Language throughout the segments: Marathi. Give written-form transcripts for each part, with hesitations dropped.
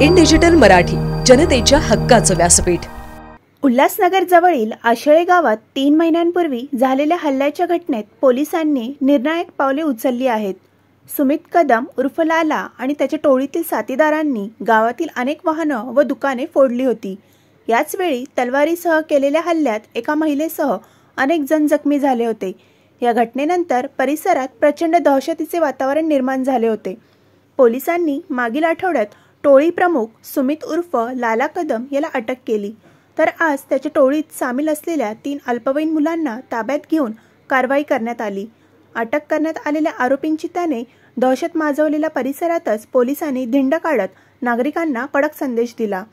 इन डिजिटल मराठी, जनतेच्या हक्काचं व्यासपीठ। उल्हासनगर जवळील आशळे गावात 3 महिन्यांपूर्वी झालेल्या हल्ल्याच्या घटनेत पोलिसांनी निर्णायक पावले उचलली आहेत। सुमित कदम उर्फ लाला आणि त्याच्या टोळीतील साथीदारांनी गावातील अनेक वाहनं व दुकाने फोडली होती। याच वेळी तलवारीसह केलेल्या हल्ल्यात एका महिलेसह अनेक जण जखमी झाले होते। या घटनेनंतर परिसरात प्रचंड दहशतीचे वातावरण निर्माण झाले होते। पोलिसांनी मागील आठवड्यात टोळी प्रमुख सुमित उर्फ लाला कदम याला अटक केली, तर आज त्याच्या टोळीत सामील असलेल्या 3 अल्पवयीन मुलांना ताब्यात घेऊन कारवाई करण्यात आली। अटक करण्यात आलेल्या आरोपींची त्याने दहशत माजवलेल्या परिसरातच पोलिसांनी धिंड काढत नागरिकांना कडक संदेश दिला।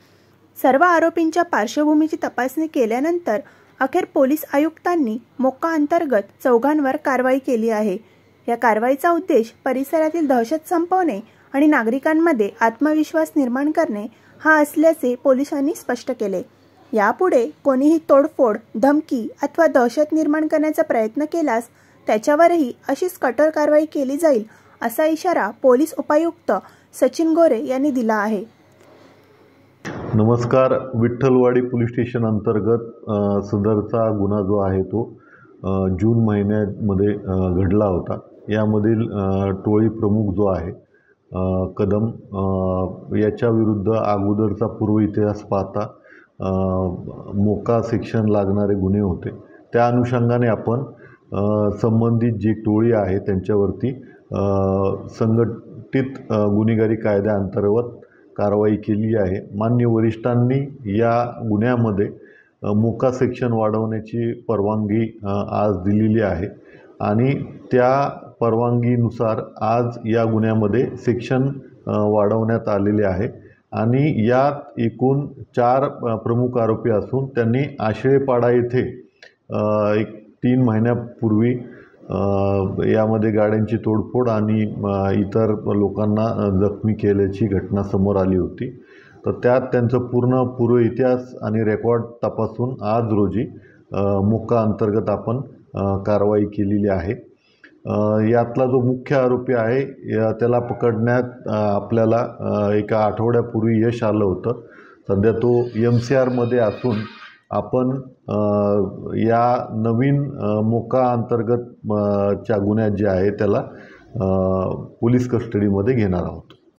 सर्व आरोपींच्या पार्श्वभूमीची तपासणी केल्यानंतर अखेर पोलीस आयुक्तांनी मोक्का अंतर्गत 4 कारवाई केली आहे। या कारवाईचा उद्देश परिसरातील दहशत संपवणे आणि नागरिकांमध्ये आत्मविश्वास निर्माण करणे हा असल्याचे पोलिसांनी स्पष्ट केले। यापुढे कोणीही तोडफोड, धमकी अथवा दहशत निर्माण करण्याचा प्रयत्न केल्यास त्याच्यावरही अशीच कठोर कारवाई केली जाईल, असा इशारा पोलीस उपायुक्त सचिन गोरे यांनी दिला आहे। नमस्कार। विठ्ठलवाडी पोलीस स्टेशन अंतर्गत सदरचा गुन्हा जो आहे तो जून महिन्यामध्ये घडला होता। यामधील टोळी प्रमुख जो आहे कदम याच्या विरुद्ध अगोदरचा पूर्व इतिहास पाहता मोका सेक्शन लागणारे गुन्हे होते। त्या अनुषंगाने आपण संबंधित जी टोळी आहे त्यांच्यावरती संघटित गुन्हेगारी कायद्याअंतर्गत कारवाई केली आहे। मान्य वरिष्ठांनी या गुन्ह्यामध्ये मोका सेक्शन वाढवण्याची परवानगी आज दिलेली आहे आणि त्या परवानगीनुसार आज या गुन्ह्यामध्ये सेक्शन वाढवण्यात आलेले आहे आणि यात एकूण 4 प्रमुख आरोपी असून त्यांनी आशळेपाडा येथे एक 3 महिन्यापूर्वी यामध्ये गाड्यांची तोडफोड आणि इतर लोकांना जखमी केल्याची घटना समोर आली होती। तर त्यात त्यांचं पूर्ण पूर्व इतिहास आणि रेकॉर्ड तपासून आज रोजी मोक्का अंतर्गत आपण कारवाई केलेली आहे। यातला जो मुख्य आरोपी आहे त्याला पकडण्यात आपल्याला एका आठवड्यापूर्वी यश आलं होतं। सध्या तो MCR मध्ये असून आपण या नवीन मोका अंतर्गत च्या गुन्ह्यात जे आहे त्याला पोलीस कस्टडीमध्ये घेणार आहोत।